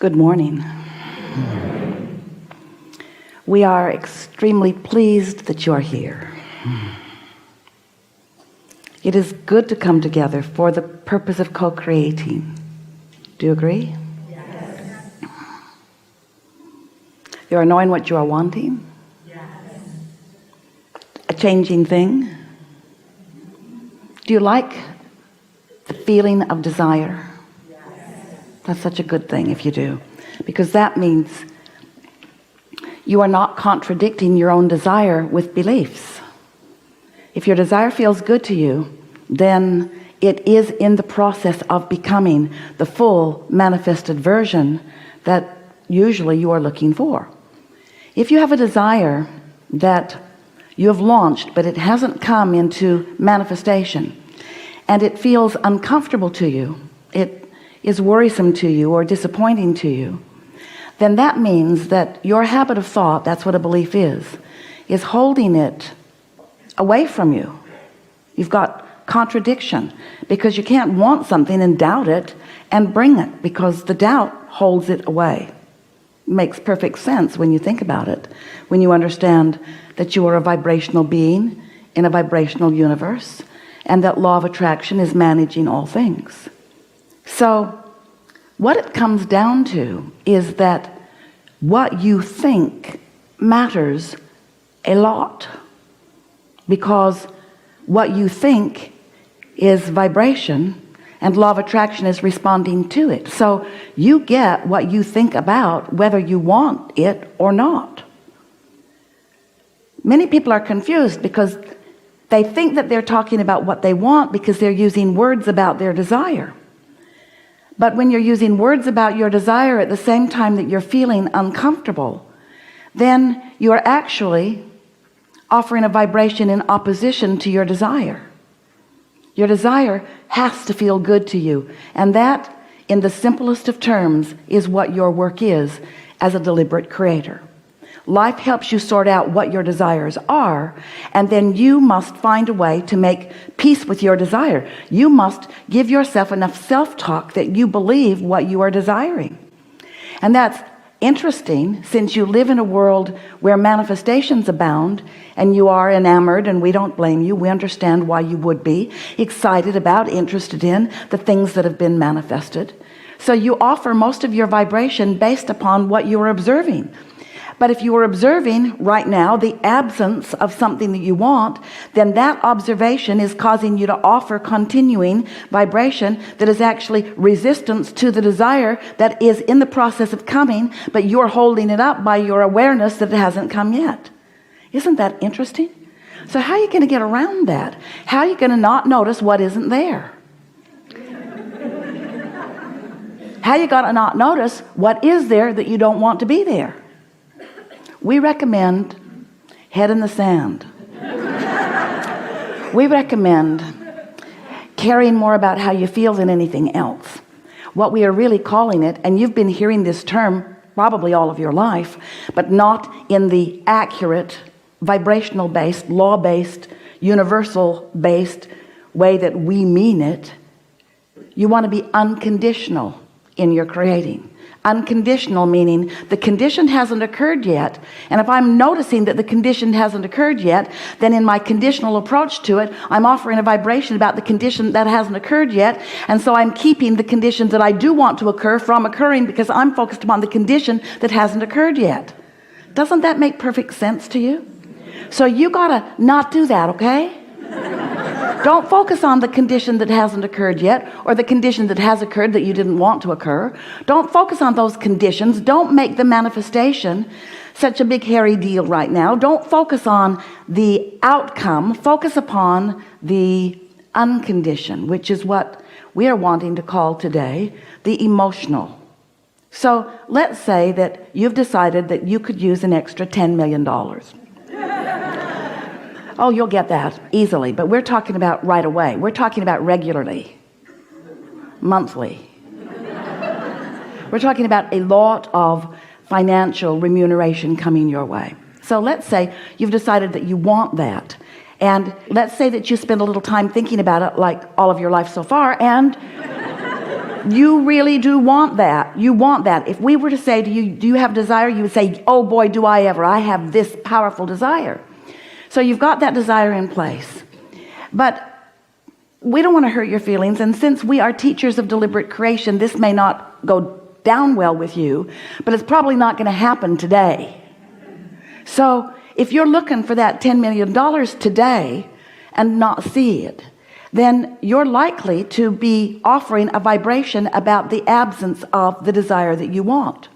Good morning. We are extremely pleased that you are here. It is good to come together for the purpose of co-creating. Do you agree? Yes. You are knowing what you are wanting? Yes. A changing thing? Do you like the feeling of desire? That's such a good thing if you do, because that means you are not contradicting your own desire with beliefs. If your desire feels good to you, then it is in the process of becoming the full manifested version that usually you are looking for. If you have a desire that you have launched but it hasn't come into manifestation and it feels uncomfortable to you, it is worrisome to you or disappointing to you, then that means that your habit of thought, that's what a belief is holding it away from you. You've got contradiction because you can't want something and doubt it and bring it, because the doubt holds it away. It makes perfect sense when you think about it, when you understand that you are a vibrational being in a vibrational universe and that law of attraction is managing all things. So what it comes down to is that what you think matters a lot, because what you think is vibration and law of attraction is responding to it. So you get what you think about, whether you want it or not. Many people are confused because they think that they're talking about what they want because they're using words about their desire. But when you're using words about your desire at the same time that you're feeling uncomfortable, then you're actually offering a vibration in opposition to your desire. Your desire has to feel good to you, and that, in the simplest of terms, is what your work is as a deliberate creator. Life helps you sort out what your desires are, and then you must find a way to make peace with your desire. You must give yourself enough self-talk that you believe what you are desiring. And that's interesting, since you live in a world where manifestations abound and you are enamored, and we don't blame you. We understand why you would be excited about, interested in the things that have been manifested. So you offer most of your vibration based upon what you are observing. But if you are observing right now the absence of something that you want, then that observation is causing you to offer continuing vibration that is actually resistance to the desire that is in the process of coming, but you're holding it up by your awareness that it hasn't come yet. Isn't that interesting? So how are you going to get around that? How are you going to not notice what isn't there? How are you going to not notice what is there that you don't want to be there? We recommend head in the sand. We recommend caring more about how you feel than anything else. What we are really calling it, and you've been hearing this term probably all of your life, but not in the accurate, vibrational based, law based, universal based way that we mean it. You want to be unconditional in your creating. Unconditional meaning the condition hasn't occurred yet, and if I'm noticing that the condition hasn't occurred yet, then in my conditional approach to it, I'm offering a vibration about the condition that hasn't occurred yet, and so I'm keeping the conditions that I do want to occur from occurring because I'm focused upon the condition that hasn't occurred yet. Doesn't that make perfect sense to you? So you gotta not do that, okay? Don't focus on the condition that hasn't occurred yet, or the condition that has occurred that you didn't want to occur. Don't focus on those conditions. Don't make the manifestation such a big hairy deal right now. Don't focus on the outcome. Focus upon the unconditioned, which is what we are wanting to call today the emotional. So let's say that you've decided that you could use an extra $10 million. Oh, you'll get that easily, but we're talking about right away. We're talking about regularly, monthly. We're talking about a lot of financial remuneration coming your way. So let's say you've decided that you want that, and let's say that you spend a little time thinking about it, like all of your life so far, and You really do want that. You want that. If we were to say to you, do you have desire? You would say, oh boy, do I ever. I have this powerful desire. So you've got that desire in place. But we don't want to hurt your feelings. And since we are teachers of deliberate creation, this may not go down well with you, but it's probably not going to happen today. So if you're looking for that $10 million today and not see it, then you're likely to be offering a vibration about the absence of the desire that you want.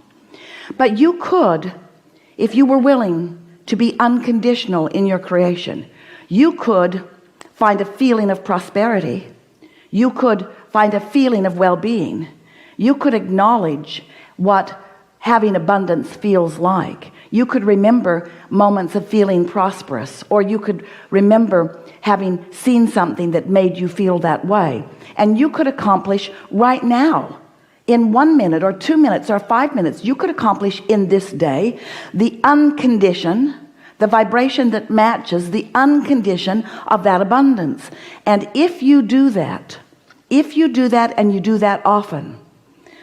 But you could, if you were willing to be unconditional in your creation, you could find a feeling of prosperity. You could find a feeling of well-being. You could acknowledge what having abundance feels like. You could remember moments of feeling prosperous, or you could remember having seen something that made you feel that way. And you could accomplish right now, in 1 minute or 2 minutes or 5 minutes, you could accomplish in this day the uncondition, the vibration that matches the uncondition of that abundance. And if you do that and you do that often,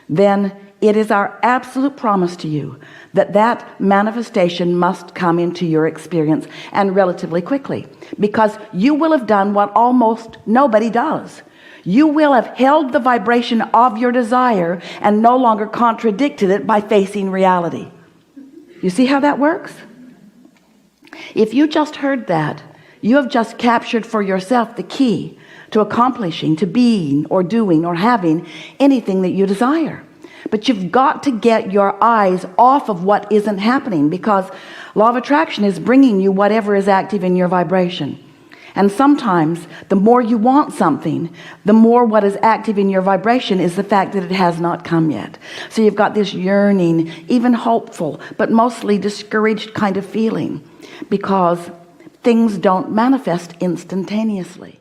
then it is our absolute promise to you that that manifestation must come into your experience, and relatively quickly, because you will have done what almost nobody does. You will have held the vibration of your desire and no longer contradicted it by facing reality. You see how that works? If you just heard that, you have just captured for yourself the key to accomplishing, to being or doing or having anything that you desire. But you've got to get your eyes off of what isn't happening, because law of attraction is bringing you whatever is active in your vibration. And sometimes the more you want something, the more what is active in your vibration is the fact that it has not come yet. So you've got this yearning, even hopeful, but mostly discouraged kind of feeling, because things don't manifest instantaneously.